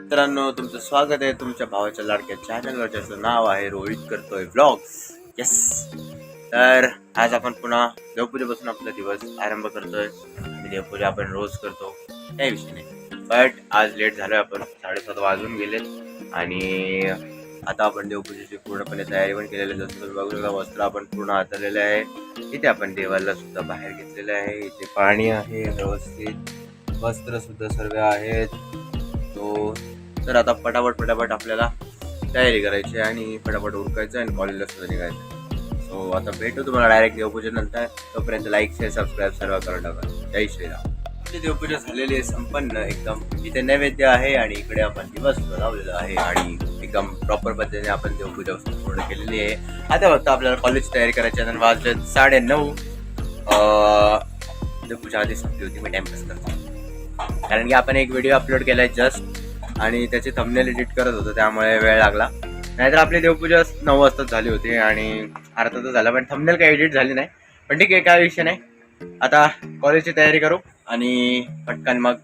मित्रांनो, तुमचं स्वागत आहे तुमच्या भावाच्या लाडक्या चॅनलवर, ज्याचं नाव आहे रोहित करतोय व्लॉग्स. येस, तर आज आपण पुन्हा देवपूजेपासून आपला दिवस आरंभ करतोय. आणि देवपूजा आपण रोज करतो, काही विषय नाही. बट आज लेट झालोय, आपण 7:30 वाजून गेलेत. आणि आता आपण देवपूजेची पूर्णपणे तयारी पण केलेली आहे. जसं तुम्ही बघू शकता, वस्त्र आपण पूर्ण हाताळलेलं आहे. इथे आपण देवाला सुद्धा बाहेर घेतलेलं आहे. इथे पाणी आहे, व्यवस्थित वस्त्र सुद्धा सर्व आहेत. तर आता पटापट आपल्याला तयारी करायची आणि पटापट उरकायचं आणि कॉलेजला सुद्धा निघायचं. सो आता भेटू तुम्हाला डायरेक्ट देवपूजेनंतर. तोपर्यंत लाईक शेअर सबस्क्राईब सर्व करून टाका. जय श्रीराम. आपली देवपूजा झालेली आहे संपन्न एकदम. इथे नैवेद्य आहे आणि इकडे आपण दिवस लावलेला आहे आणि एकदम प्रॉपर पद्धतीने आपण देवपूजा पूर्ण केलेली आहे. आता फक्त आपल्याला कॉलेजची तयारी करायची आहे. वाजले 9:30. देवपूजा आधी संपली होती. मी टाइमपास करतो कारण की आपण एक व्हिडिओ अपलोड केला आहे जस्ट, आणि त्याचे थंबनेल एडिट करत होतो, त्यामुळे वेळ लागला. नाहीतर आपली देवपूजा 9 वाजताच झाली होती आणि अर्धा तास झाला, पण थंबनेल काही एडिट झाली नाही. पण ठीक आहे, काय विषय नाही. आता कॉलेजची तयारी करू आणि पटकन मग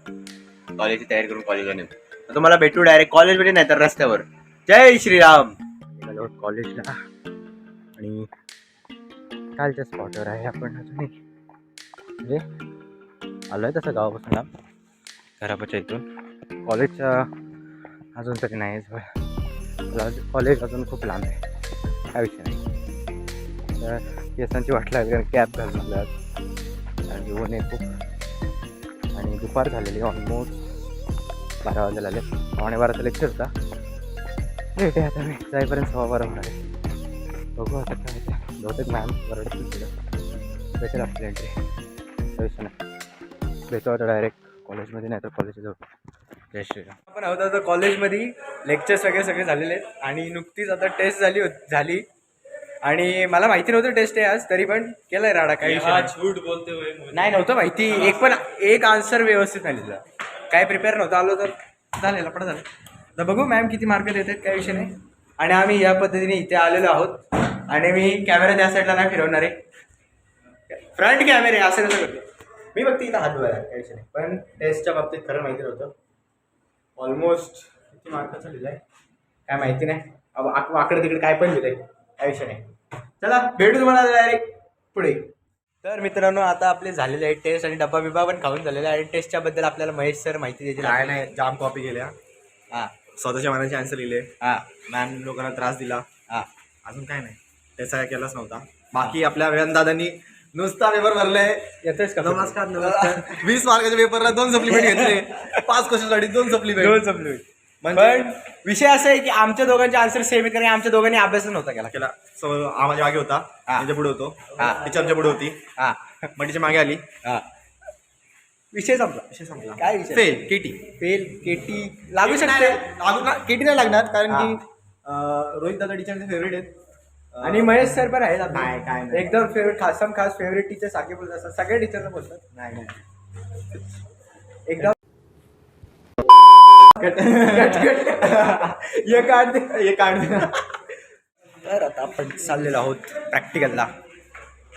कॉलेजची तयारी करून कॉलेजला नेऊ. तर तुम्हाला भेटू डायरेक्ट कॉलेजमध्ये, नाही तर रस्त्यावर. जय श्रीराम. निघालो कॉलेजला आणि कालच्या स्पॉटवर आहे आपण. अजून म्हणजे आलोय तसं गावापासून लांब, घरापाच्या इथून. कॉलेजच्या अजून तरी नाही कॉलेज अजून खूप लांब आहे, काय विषय नाही. तर केसांची वाट लागली कारण कॅब घालून आल्यात कारण ऊन आहे खूप. आणि दुपार झालेली, ऑलमोस्ट 12 वाजायला आले. 12:15चा लेक्चर होता. भेटे आता मी जाईपर्यंत 12:15 होणार आहे. बघू आता काय होतं. बहुतेक मॅम वरडतील पुढं भेटेल आपली एंट्री, काय विषय नाही. भेटू आता डायरेक्ट कॉलेजमध्ये, नाही तर कॉलेज जाऊ. जय श्रीराम. आपण आहोत आता कॉलेजमध्ये. लेक्चर सगळे झालेले आहेत आणि नुकतीच आता टेस्ट झाली आणि मला माहिती नव्हतं टेस्ट आहे आज, तरी पण केलाय राडा. काही झूट बोलते नाही, नव्हतं माहिती. एक आन्सर व्यवस्थित नाही लिहिला, काय प्रिपेअर नव्हतं. आलो तर झालेला पण झालं. तर बघू मॅम किती मार्क देतात, काही विषय नाही. आणि आम्ही या पद्धतीने इथे आलेलो आहोत आणि मी कॅमेरा त्या साईडला नाही फिरवणार आहे. फ्रंट कॅमेरे असं कसं करतो मी, फक्त इथं हात धुवायला, काही विषय नाही. पण टेस्टच्या बाबतीत खरं माहिती नव्हतं. ऑलमोस्ट किती मार्काचं लिहिलं आहे काय माहिती नाही. वाकडे तिकडे काय पण लिहिलं आहे, काय विषय नाही. चला भेटू तुम्हाला डायरेक्ट पुढे. तर मित्रांनो, आता आपले झालेले आहे टेस्ट आणि डब्बा बिब्बा पण खाऊन झालेला आहे. टेस्टच्या बद्दल आपल्याला महेश सर माहिती द्यायची. काय नाही, जाम कॉपी केल्या. हां, स्वतःच्या मनाचे आन्सर लिहिले. हां, मॅम लोकांना त्रास दिला. हां. अजून काय नाही, त्याचा काय केलाच नव्हता. बाकी आपल्या दादांनी नुसता पेपर भरलाय. येतोच का? नमस्कार. 20 मार्काच्या पेपरला 2 सप्लिमेंट घेतले. 5 क्वेश्चनसाठी 2 सप्लिमेंट. पण विषय असा आहे की आमच्या दोघांचे आन्सर सेम आहे, कारण आमच्या दोघांनी अभ्यास नव्हता केला. आम्हाला मागे होता, त्यांच्या पुढे होतो, टीचरच्या पुढे होती, मंडीच्या मागे आली. विषय संपला. काय विषय? फेल केटी लागू शकते. केटी नाही लागणार कारण की रोहित दादा टीचरचे फेवरेट आहेत आणि महेश सर पण आहेत काय एकदम फेवरेट, खास फेवरेट टीचर सारखे बोलत असतात. सगळ्या टीचरला बोलतात. नाही एकदम तर आता आपण चाललेलो आहोत प्रॅक्टिकलला.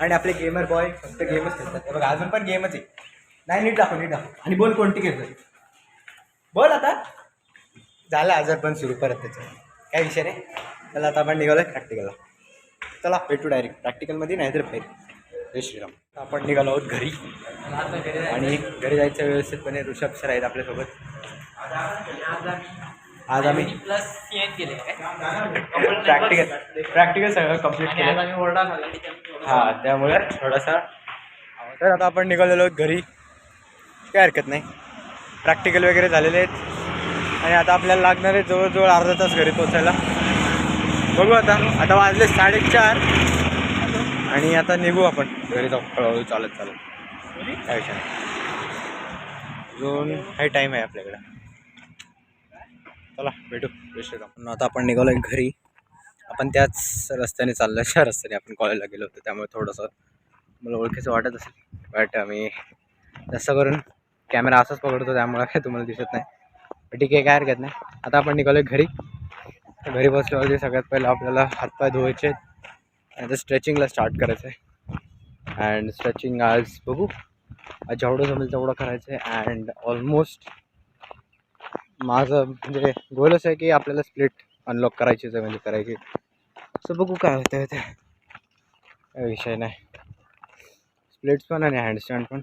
आणि आपले गेमर बॉय फक्त गेमच खेळतात. बघा अजून पण गेमच आहे. नाही, नीट दाखव. आणि बोल कोणती खेळतो, बोल. आता झाला आजार पण सुरू परत त्याचं, काय विषय नाही. चला आता आपण निघालोय प्रॅक्टिकलला. चला भेटू डायरेक्ट प्रॅक्टिकलमध्ये, नाहीतर फेल. जय श्रीराम. आपण निघालो आहोत घरी आणि घरी जायचं व्यवस्थितपणे. ऋषभ सर आहेत आपल्यासोबत. आज आम्ही प्रॅक्टिकल सगळं कम्प्लीट केलं. हां, त्यामुळे थोडासा. तर आता आपण निघालेलो आहोत घरी, काय हरकत नाही. प्रॅक्टिकल वगैरे झालेले आहेत आणि आता आपल्याला लागणार आहे जवळजवळ अर्धा तास घरी पोचायला. बघू आता वाजले 4:30 आणि आता निघू आपण घरी जाऊ हळूहळू चालत. काय विषय नाही, अजून काही टाईम आहे आपल्याकडे. चला भेटू. आता आपण निघालोय घरी. आपण त्याच रस्त्याने चाललो, त्या रस्त्याने आपण कॉलेजला गेलो होतो, त्यामुळे थोडंसं मला ओळखीचं वाटत असेल. बट आम्ही जास्त करून कॅमेरा असाच पकडतो, त्यामुळे काय तुम्हाला दिसत नाही. ठीक आहे, काय हरकत नाही. आता आपण निघालोय घरी. घरी बसल्यावरती सगळ्यात पहिलं आपल्याला हातपाय धुवायचे आणि आता स्ट्रेचिंगला स्टार्ट करायचं आहे. अँड स्ट्रेचिंग आज बघू, आज जेवढं जमेल तेवढं करायचं आहे. अँड ऑलमोस्ट माझं म्हणजे गोलच आहे की आपल्याला स्प्लिट अनलॉक करायचीच आहे, म्हणजे करायची. असं बघू काय होतं ते, काय विषय नाही. स्प्लिट्स पण आणि हँडस्टँड पण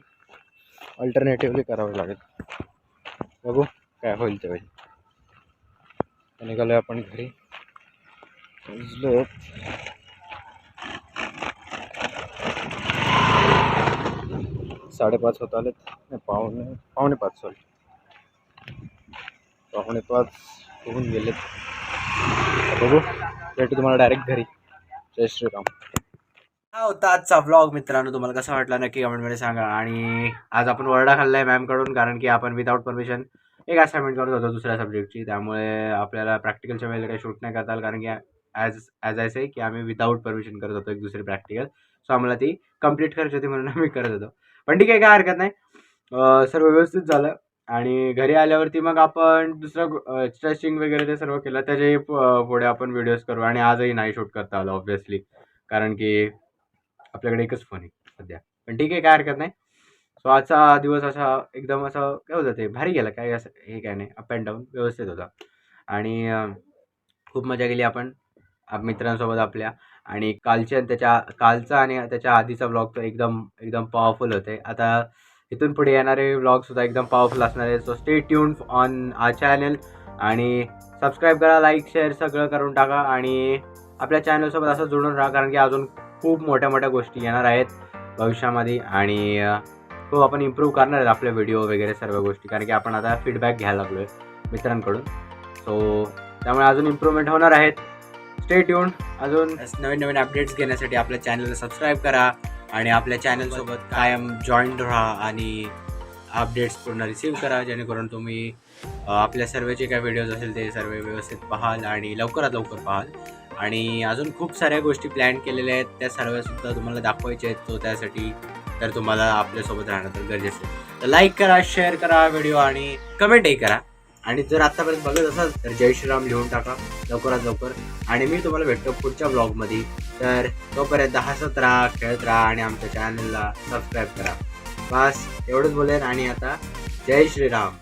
अल्टरनेटिव्हली करावं लागेल. बघू काय होईल ते होईल. निघालो आपण घरी. पोचलो. 5:30 होत आलेत. नाही, पावणे 5 सॉरी, 5:45 होऊन गेलेत. बघू भेटू तुम्हाला डायरेक्ट घरी. जय श्रीराम. हा होता आजचा व्लॉग मित्रांनो. तुम्हाला कसा वाटला नक्की कमेंटमध्ये सांगा. आणि आज आपण ओरडा खाल्लाय मॅमकडून, कारण की आपण विदाऊट परमिशन एक असाइनमेंट करत होतो दुसऱ्या सब्जेक्टची. त्यामुळे आपल्याला प्रॅक्टिकलच्या वेळेला काही शूट नाही करता आलं, कारण की ॲज आय से की आम्ही विदाऊट परमिशन करत होतो एक दुसरी प्रॅक्टिकल. सो आम्हाला ती कंप्लीट करायची होती म्हणून आम्ही करत होतो. पण ठीक आहे, काय हरकत नाही. सर्व व्यवस्थित झालं. आणि घरी आल्यावरती मग आपण दुसरं स्ट्रेचिंग वगैरे ते सर्व केलं. त्याच्याही पुढे आपण व्हिडिओज करू. आणि आजही नाही शूट करता आलं ऑब्व्हियसली, कारण की आपल्याकडे एकच फोन आहे सध्या. पण ठीक आहे, काय हरकत नाही. सो आजचा दिवस असा एकदम असं काय होतं ते भारी गेला. काय असं हे काय नाही, अप अँड डाऊन व्यवस्थित होता. आणि खूप मजा केली आपण मित्रांसोबत आपल्या. आणि कालचा आणि त्याच्या आधीचा व्लॉग तर एकदम एकदम पॉवरफुल होते. आता इथून पुढे येणारे व्लॉगसुद्धा एकदम पॉवरफुल असणार आहे. So stay tune on our channel. आणि सबस्क्राईब करा, लाईक शेअर सगळं करून टाका. आणि आपल्या चॅनलसोबत असं जुळून राहा, कारण की अजून खूप मोठ्या मोठ्या गोष्टी येणार आहेत भविष्यामध्ये. आणि खूप आपण इम्प्रूव्ह करणार आहेत आपले व्हिडिओ वगैरे सर्व गोष्टी, कारण की आपण आता फीडबॅक घ्यायला लागलो आहे मित्रांकडून. सो त्यामुळे अजून इम्प्रूव्हमेंट होणार आहेत. Stay tune. अजून नवीन नवीन अपडेट्स घेण्यासाठी आपल्या चॅनलला सबस्क्राईब करा. आणि आपल्या चॅनलसोबत कायम जॉईंट राहा. आणि अपडेट्स पूर्ण रिसीव्ह करा, जेणेकरून तुम्ही आपल्या सर्वेचे काय व्हिडिओज असेल ते सर्व व्यवस्थित पाहाल आणि लवकरात लवकर पाहाल. आणि अजून खूप साऱ्या गोष्टी प्लॅन केलेल्या आहेत, त्या सर्वसुद्धा तुम्हाला दाखवायच्या आहेत. तो त्यासाठी तर तुम्हाला आपल्यासोबत राहणं तर गरजेचं आहे. तर लाईक करा, शेअर करा व्हिडिओ आणि कमेंटही करा. आणि जर आत्तापर्यंत बघत असाल तर जय श्रीराम लिहून टाका लवकरात लवकर. आणि मी तुम्हाला भेटतो पुढच्या ब्लॉगमध्ये. तर तोपर्यंत हसत राहा, खेळत राहा आणि आमच्या चॅनलला सबस्क्राईब करा. बस एवढंच बोलेन. आणि आता जय श्रीराम.